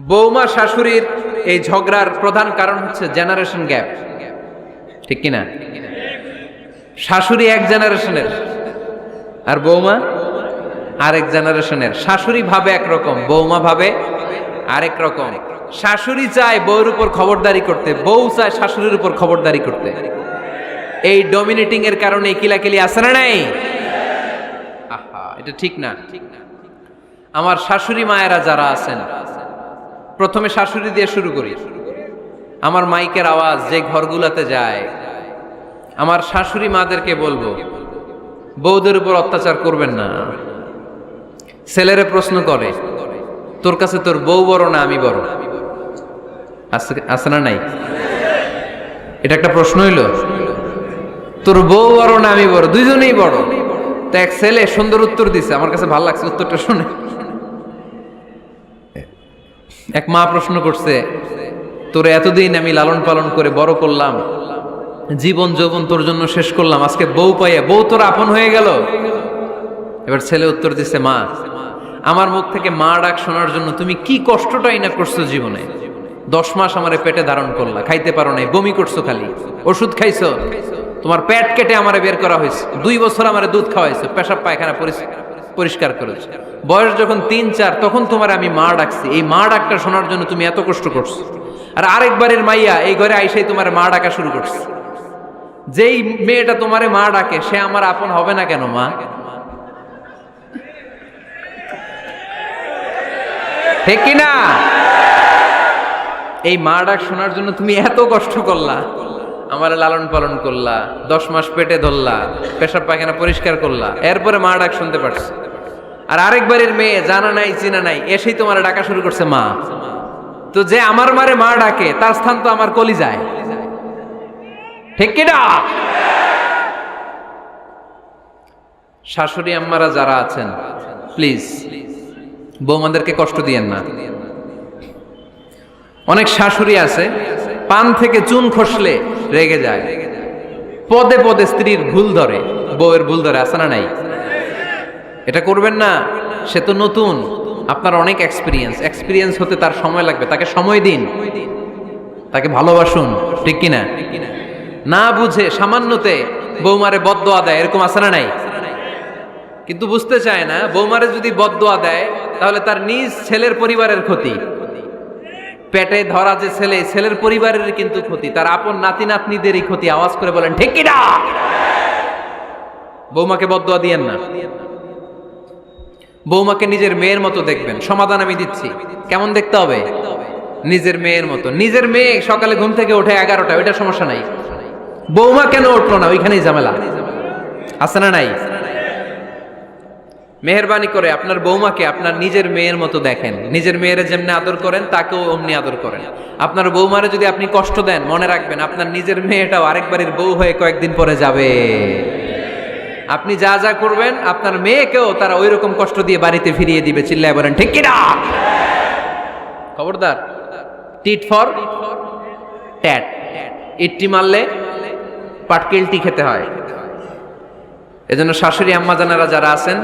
বৌমা শাশুড়ির এই ঝগড়ার প্রধান কারণ হচ্ছে জেনারেশন গ্যাপ, ঠিক কিনা? শাশুড়ি এক জেনারেশনের আর বৌমা আরেক জেনারেশনের। শাশুড়ি ভাবে একরকম, বৌমা ভাবে আরেক রকম। শাশুড়ি চায় বউর উপর খবরদারি করতে, বউ চায় শাশুড়ির উপর খবরদারি করতে। এই ডমিনেটিং এর কারণে কিলাকিলি আছে না নাই? আহা, এটা ঠিক না। আমার শাশুড়ি মায়েরা যারা আছেন, প্রথমে শাশুড়ি দিয়ে শুরু করি। আমার মাইকের আওয়াজ যে ঘরগুলোতে যায়, আমার শাশুড়ি মাদেরকে বলবো, বউদের উপর অত্যাচার করবেন না। ছেলেরে প্রশ্ন করে, তোর কাছে তোর বউ বড় না আমি বড়? আছে না নাই? এটা একটা প্রশ্ন হইল। তোর বউ বড় না আমি বড়? দুইজনেই বড়। তো এক ছেলে সুন্দর উত্তর দিছে, আমার কাছে ভালো লাগছে উত্তরটা শুনে। এক মা প্রশ্ন করছে, তোর এতদিন আমি লালন পালন করে বড় করলাম, জীবন যৌবন তোর জন্য শেষ করলাম, আজকে বউ পাইয়া বউ তোর আপন হয়ে গেল? এবার ছেলে উত্তর দিছে, মা, আমার মুখ থেকে মা ডাক শোনার জন্য তুমি কি কষ্টটাই না করছো জীবনে। 10 মাস আমারে পেটে ধারণ করলা, খাইতে পারো নাই, বমি করছো, খালি ওষুধ খাইছো, তোমার পেট কেটে আমারে বের করা হয়েছে, 2 বছর আমারে দুধ খাওয়াইছো, পেশাব পায়খানা পরিষ্কার করেছো। বয়স যখন 3-4 তখন তোমার আমি মা ডাকছি, এই মা ডাকটা শোনার জন্য তুমি এত কষ্ট করছো। আর আরেকবারের মাইয়া এই ঘরে আইসাই তোমার মা ডাকা শুরু করছে। যেই মেয়েটা তোমারে মা ডাকে সে আমার আপন হবে না কেন মা? ঠিক কিনা? এই মা ডাক শোনার জন্য তুমি এত কষ্ট করলা, আমার লালন পালন করলা, 10 মাস পেটে ধরলা, পেশাব পায়খানা পরিষ্কার করলা, এরপরে মা ডাক শুনতে পারছো। আর আরেকবারের মেয়ে জানা নাই চিনা নাই এসেই তোমার ডাকা শুরু করছে মা। তো যে আমার মারে মা ডাকে তার স্থান তো আমার কলিজায়, ঠিক কিনা? শাশুড়ি আম্মারা যারা আছেন, প্লিজ বৌমাদেরকে কষ্ট দিয়েন না। অনেক শাশুড়ি আছে পান থেকে চুন খসলে রেগে যায়, পদে পদে স্ত্রীর ভুল ধরে, বউয়ের ভুল ধরে, আছে না নাই? এটা করবেন না। সে তো নতুন, আপনার অনেক এক্সপিরিয়েন্স হতে তার সময় লাগবে, তাকে সময় দিন, তাকে ভালোবাসুন, ঠিক কিনা? না বুঝে সামান্যতে বৌমারে বদদোয়া দেয়, এরকম আছে না নাই? কিন্তু বুঝতে চায় না, বৌমারে যদি বদদোয়া দেয় তাহলে তার নিজ ছেলের পরিবারের ক্ষতি, পেটে ধরা যে ছেলে, ছেলের পরিবারের কিন্তু ক্ষতি, তার আপন নাতি নাতনিদেরই ক্ষতি। আওয়াজ করে বলেন ঠিক কিনা? বৌমাকে বদদোয়া দিয়েন না। বৌমাকে নিজের মেয়ের মতো দেখবেন। সমাধান আমি দিচ্ছি। কেমন দেখতে হবে? নিজের মেয়ের মতো। নিজের মেয়ে সকালে ঘুম থেকে ওঠে 11টা, ওইটা সমস্যা নাই। বৌমা কেন উঠলো না, ওইখানেই ঝামেলা, আছে না নাই? মেহেরবানি করে আপনার বৌমাকে আপনার নিজের মেয়ের মতো দেখেন। নিজের মেয়েরে যেমনি আদর করেন তাকেও অমনি আদর করেন। আপনার বৌমারে যদি আপনি কষ্ট দেন, মনে রাখবেন আপনার নিজের মেয়েটাও আরেকবারের বউ হয়ে কয়েকদিন পরে যাবে। আপনি যা যা করবেন আপনার মেয়েকেও তারা ওই রকম কষ্ট দিয়ে বাড়িতে ফিরিয়ে দিবে। চিল্লায় বলেন ঠিক কিনা? খবরদার, টিট ফর ট্যাট। ইট্টি মারলে পাটকেলটি খেতে হয়। এজন্য শাশুড়ি আম্মা জানারা যারা আছেন,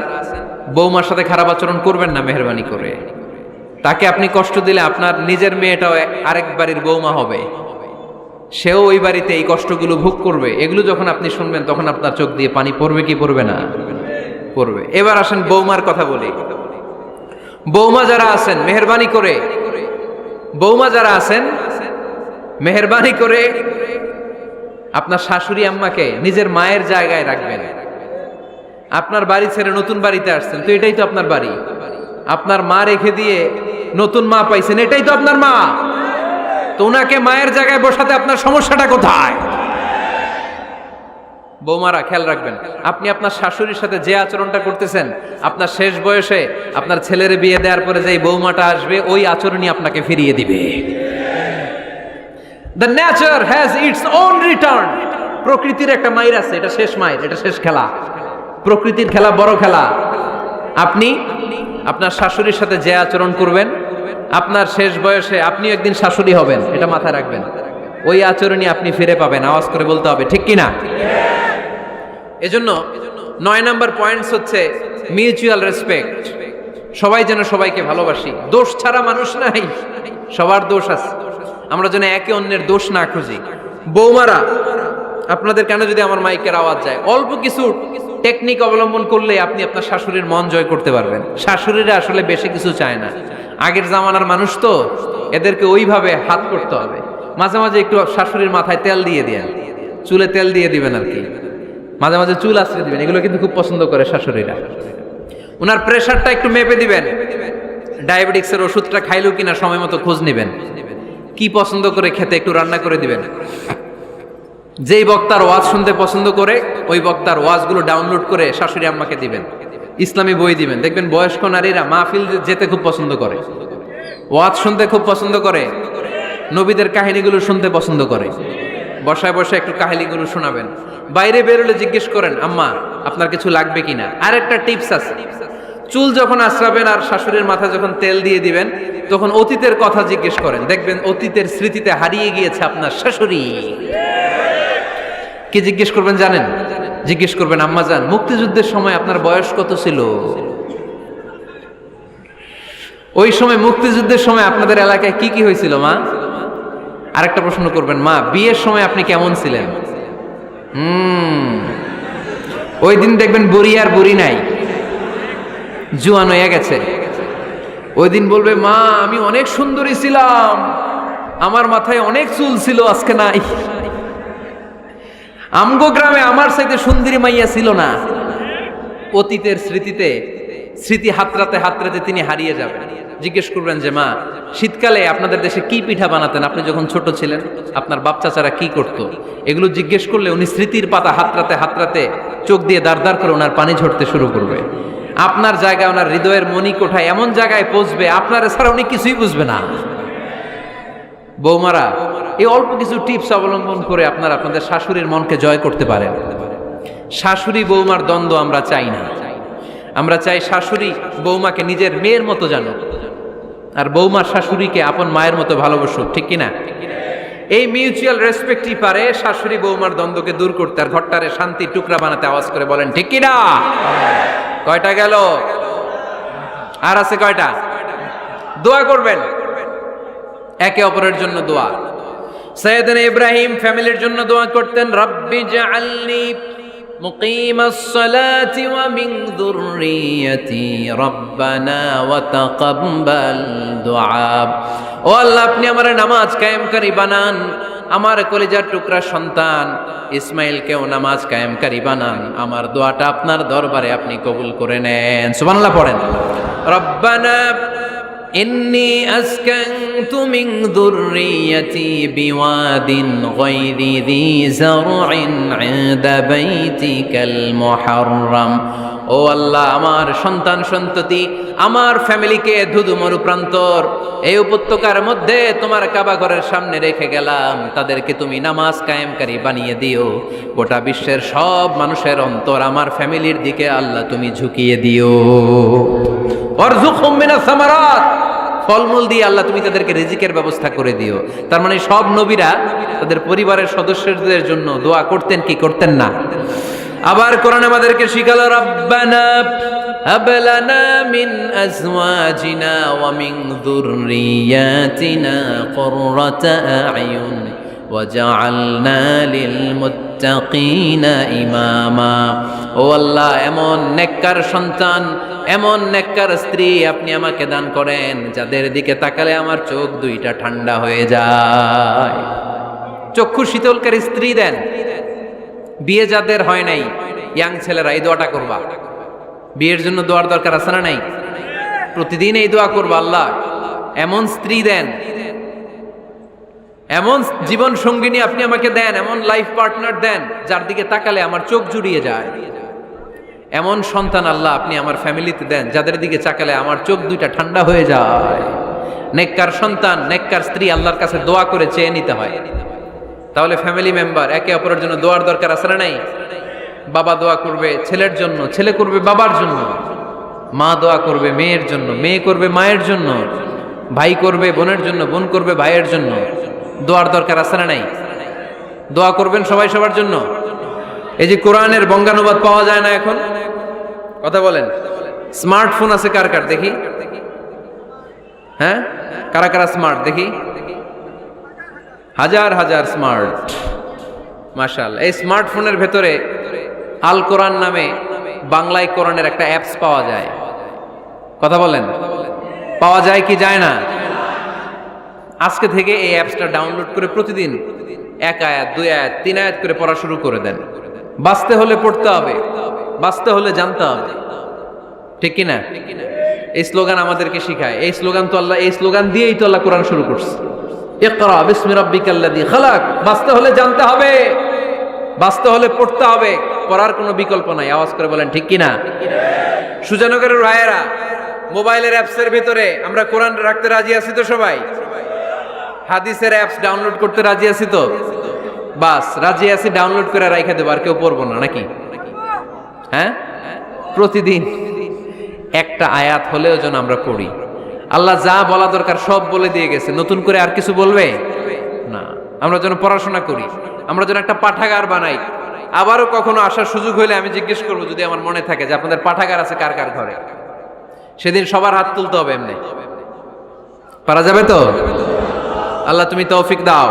বৌমার সাথে খারাপ আচরণ করবেন না মেহেরবানি করে। তাকে আপনি কষ্ট দিলে আপনার নিজের মেয়েটাও আরেক বাড়ির বৌমা হবে, সেও ওই বাড়িতে এই কষ্টগুলো ভোগ করবে। এগুলো যখন আপনি শুনবেন তখন আপনার চোখ দিয়ে পানি পড়বে কি পড়বে না? পড়বে। এবার আসেন বৌমার কথা বলি। বৌমা যারা আছেন মেহেরবানি করে, বৌমা যারা আছেন মেহেরবানি করে আপনার শাশুড়ি আম্মাকে নিজের মায়ের জায়গায় রাখবেন। আপনার বাড়ি ছেড়ে নতুন বাড়িতে আসছেন, তো এটাই তো আপনার বাড়ি। আপনার মা রেখে দিয়ে নতুন মা পাইছেন, এটাই তো আপনার মা। তো ওনাকে মায়ের জায়গায় বসাতে আপনার সমস্যাটা কোথায়? বৌমারা খেয়াল রাখবেন, আপনি আপনার শাশুড়ির সাথে যে আচরণটা করতেছেন, আপনার শেষ বয়সে আপনার ছেলের বিয়ে দেওয়ার পরে যে বৌমাটা আসবে ওই আচরণই আপনাকে ফিরিয়ে দিবে। The nature has its own return. প্রকৃতির একটা মাইর আছে, এটা শেষ মাইর, এটা শেষ খেলা। প্রকৃতির খেলা বড় খেলা। আপনি আপনার শাশুড়ির সাথে যে আচরণ করবেন, আপনার শেষ বয়সে আপনি একদিন শাশুড়ি হবেন, এটা মাথায় রাখবেন। ওই আচরণই আপনি ফিরে পাবেন। আওয়াজ করে বলতে হবে ঠিক কিনা? এজন্য 9 নাম্বার পয়েন্টস হচ্ছে মিউচুয়াল রেসপেক্ট। সবাই যেন সবাইকে ভালোবাসি। দোষ ছাড়া মানুষ নাই। সবার দোষ আছে, আমরা যেন একে অন্যের দোষ না খুঁজি। বৌমারা, আপনাদের কেন যদি আমার মাইকের আওয়াজ যায়, অল্প কিছু টেকনিক অবলম্বন করলে আপনি আপনার শাশুড়ির মন জয় করতে পারবেন। শাশুড়িরা আসলে বেশি কিছু চায় না, আগের জামানার মানুষ তো, এদেরকে ওইভাবে হাত করতে হবে। মাঝে মাঝে একটু শাশুড়ির মাথায় তেল দিয়ে দেন, চুলে তেল দিয়ে দিবেন আর কি, মাঝে মাঝে চুল আশ্রয় দিবেন, এগুলো কিন্তু খুব পছন্দ করে শাশুড়িরা। ওনার প্রেশারটা একটু মেপে দিবেন, ডায়াবেটিক্সের ওষুধটা খাইলো কিনা সময় মতো খোঁজ নেবেন, কি পছন্দ করে খেতে একটু রান্না করে দিবেন। যেই বক্তার ওয়াজ শুনতে পছন্দ করে ওই বক্তার ওয়াজগুলো ডাউনলোড করে শাশুড়ি আম্মাকে দিবেন, ইসলামী বই দিবেন। দেখবেন বয়স্ক নারীরা মাহফিল যেতে খুব পছন্দ করে, ওয়াজ শুনতে খুব পছন্দ করে, নবীদের কাহিনীগুলো শুনতে পছন্দ করে। বসায় বসায় একটু কাহিনীগুলো শোনাবেন। বাইরে বেরোলে জিজ্ঞেস করেন, আম্মা আপনার কিছু লাগবে কিনা। আর একটা টিপস আছে, চুল যখন আশ্রাবেন আর শাশুড়ির মাথায় যখন তেল দিয়ে দিবেন, তখন অতীতের কথা জিজ্ঞেস করেন, দেখবেন অতীতের স্মৃতিতে হারিয়ে গিয়েছে আপনার শাশুড়ি। কি জিজ্ঞেস করবেন জানেন? জিজ্ঞেস করবেন, আম্মা জান, মুক্তিযুদ্ধের সময় আপনার বয়স কত ছিল? ওই সময় মুক্তিযুদ্ধের সময় আপনাদের এলাকায় কি কি হয়েছিল মা? আরেকটা প্রশ্ন করবেন, মা বিয়ের সময় আপনি কেমন ছিলেন? ওই দিন দেখবেন বুড়ি আর বুড়ি নাই, জুয়ান হয়ে গেছে। ওই দিন বলবে, মা আমি অনেক সুন্দরী ছিলাম, আমার মাথায় অনেক চুল ছিল, আজকে নাই। আমগো গ্রামে আমার চাইতে সুন্দরী মাইয়া ছিল না। অতীতের স্মৃতিতে, স্মৃতি হাতরাতে হাতরাতে তিনি হারিয়ে যাবেন। জিজ্ঞেস করবেন যে, মা শীতকালে আপনাদের দেশে কি পিঠা বানাতেন আপনি যখন ছোট ছিলেন, আপনার বাপ চাচারা কি করতো? এগুলো জিজ্ঞেস করলে উনি স্মৃতির পাতা হাতরাতে হাতরাতে চোখ দিয়ে দাঁড় দাঁড় করে ওনার পানি ঝরতে শুরু করবে। আপনার জায়গায়, ওনার হৃদয়ের মনি কোঠায় এমন জায়গায় পৌঁছবে, আপনার ছাড়া উনি কিছুই বুঝবে না। বৌমারা, এই অল্প কিছু টিপস অবলম্বন করে আপনারা আপনাদের শাশুড়ির মনকে জয় করতে পারেন। শাশুড়ি বৌমার দ্বন্দ্ব আমরা চাই না, আমরা চাই শাশুড়ি বৌমাকে নিজের মেয়ের মতো জানো, আর বৌমার শাশুড়িকে আপন মায়ের মতো ভালোবাসুক, ঠিক কিনা? এই মিউচুয়াল রেসপেক্টই পারে শাশুড়ি বৌমার দ্বন্দ্বকে দূর করতে, আর ঘরটারে শান্তির টুকরা বানাতে। আওয়াজ করে বলেন ঠিক কিনা? কয়টা গেল? আর আছে কয়টা? দোয়া করবেন একে অপরের জন্য। দোয়া, সাইয়েদনা ইব্রাহিম ফ্যামিলির জন্য দোয়া করতেন, রব্বি জাআলনি মুকিমাস সালাতি ওয়া মিন যুররিয়াতি রব্বানা ওয়া তাকাব্বাল দুআ। ও আল্লাহ, আপনি আমার নামাজ কায়েমকারী বানান, আমার কলিজার টুকরা সন্তান ইসমাইলকেও নামাজ কায়েমকারী বানান, আমার দোয়াটা আপনার দরবারে আপনি কবুল করে নেন। সুবহানাল্লাহ পড়েন। রব্বানা ইন্নী আসকানতু মিন যুররিয়াতি বিওয়াদিন গায়রি যী যারইন ইনদা বাইতিকাল মুহাররাম। ও আল্লাহ, আমার সন্তান সন্ততি, আমার ফ্যামিলিকে ধুধু মরুপ্রান্তর এই উপত্যকার মধ্যে তোমার কাবা ঘরের সামনে রেখে গেলাম, তাদেরকে তুমি নামাজ কায়েমকারী বানিয়ে দিও। গোটা বিশ্বের সব মানুষের অন্তর আমার ফ্যামিলির দিকে আল্লাহ তুমি ঝুঁকিয়ে দিও। ওয়ারযুকহুম মিনাস সামারাত, ফলমূল দিয়ে আল্লাহ তুমি তাদেরকে রিজিকের ব্যবস্থা করে দিও। তার মানে সব নবীরা তাদের পরিবারের সদস্যদের জন্য দোয়া করতেন কি করতেন না? আবার কোরআন আমাদেরকে শিখালো, রব্বানা হাব লানা মিন আজওয়াজিনা ওয়া মিন যুররিয়াতিনা কুররাতা আ'য়ুন ওয়াজআলনা লিল মুত্তাকিনা ইমামা। ও আল্লাহ, এমন নেককার সন্তান, এমন নেককার স্ত্রী আপনি আমাকে দান করেন যাদের দিকে তাকালে আমার চোখ দুইটা ঠান্ডা হয়ে যায়। চক্ষু শীতলকারী স্ত্রী দেন। বিয়ে যাদের হয় নাই, ইয়াং ছেলেরা এই দোয়াটা করবা। বিয়ের জন্য দোয়ার দরকার আছে না নাই? প্রতিদিন এই দোয়া করবা, আল্লাহ এমন স্ত্রী দেন, এমন জীবন সঙ্গিনী আপনি আমাকে দেন, এমন লাইফ পার্টনার দেন যার দিকে তাকালে আমার চোখ জুড়িয়ে যায়। এমন সন্তান আল্লাহ আপনি আমার ফ্যামিলিতে দেন যাদের দিকে তাকালে আমার চোখ দুইটা ঠান্ডা হয়ে যায়। নেককার সন্তান, নেককার স্ত্রী আল্লাহর কাছে দোয়া করে চেয়ে নিতে হয়। তাহলে ফ্যামিলি মেম্বার একে অপরের জন্য দোয়ার দরকার আছে না নাই? বাবা দোয়া করবে ছেলের জন্য, ছেলে করবে বাবার জন্য, মা দোয়া করবে মেয়ের জন্য, মেয়ে করবে মায়ের জন্য, ভাই করবে বোনের জন্য, বোন করবে ভাইয়ের জন্য। দোয়ার দরকার আছে না নাই? দোয়া করবেন সবাই সবার জন্য। এই যে কোরআনের বঙ্গানুবাদ পাওয়া যায় না এখন, কথা বলেন। স্মার্টফোন আছে কার কার দেখি? হ্যাঁ, কারা কারা স্মার্ট দেখি? হাজার হাজার স্মার্ট, মাশাআল্লাহ। এই স্মার্টফোনের ভেতরে আল কোরআন নামে বাংলায় কোরআনের একটা অ্যাপস পাওয়া যায়। কথা বলেন, পাওয়া যায় কি যায় না? আজকে থেকে এই অ্যাপসটা ডাউনলোড করে প্রতিদিন 1 আয়াত 2 আয়াত 3 আয়াত করে পড়া শুরু করে দেন। বাঁচতে হলে পড়তে হবে, বাঁচতে হলে জানতে হবে, ঠিক কি না? এই স্লোগান আমাদেরকে শিখায়। এই স্লোগান তো আল্লাহ, এই স্লোগান দিয়েই তো আল্লাহ কোরআন শুরু করছে, ইকরা বিসমি রাব্বিকাল্লাযী খালাক। বাঁচতে হলে জানতে হবে, বাঁচতে হলে পড়তে হবে, পড়ার কোনো বিকল্প নাই। আওয়াজ করে বলেন ঠিক কি না? সুজানগরের রায়েরা, মোবাইলের অ্যাপসের ভিতরে আমরা কোরআন রাখতে রাজি আছি তো সবাই? হাদিসের অ্যাপস ডাউনলোড করতে রাজি আছি তো? বাস রাজি আছি, ডাউনলোড করে রাইখা দেবো, আর কেউ পড়বো না নাকি? হ্যাঁ, প্রতিদিন একটা আয়াত হলেও যেন আমরা পড়ি। আল্লাহ যা বলা দরকার সব বলে দিয়ে গেছে, নতুন করে আর কিছু বলবে না। আমরা যেন পড়াশোনা করি, আমরা যেন একটা পাঠাগার বানাই। আবারও কখনো আসার সুযোগ হইলে আমি জিজ্ঞেস করবো, যদি আমার মনে থাকে যে আপনাদের পাঠাগার আছে কার কার ঘরে, সেদিন সবার হাত তুলতে হবে। এমনি পারা যাবে তো? আল্লাহ তুমি তৌফিক দাও।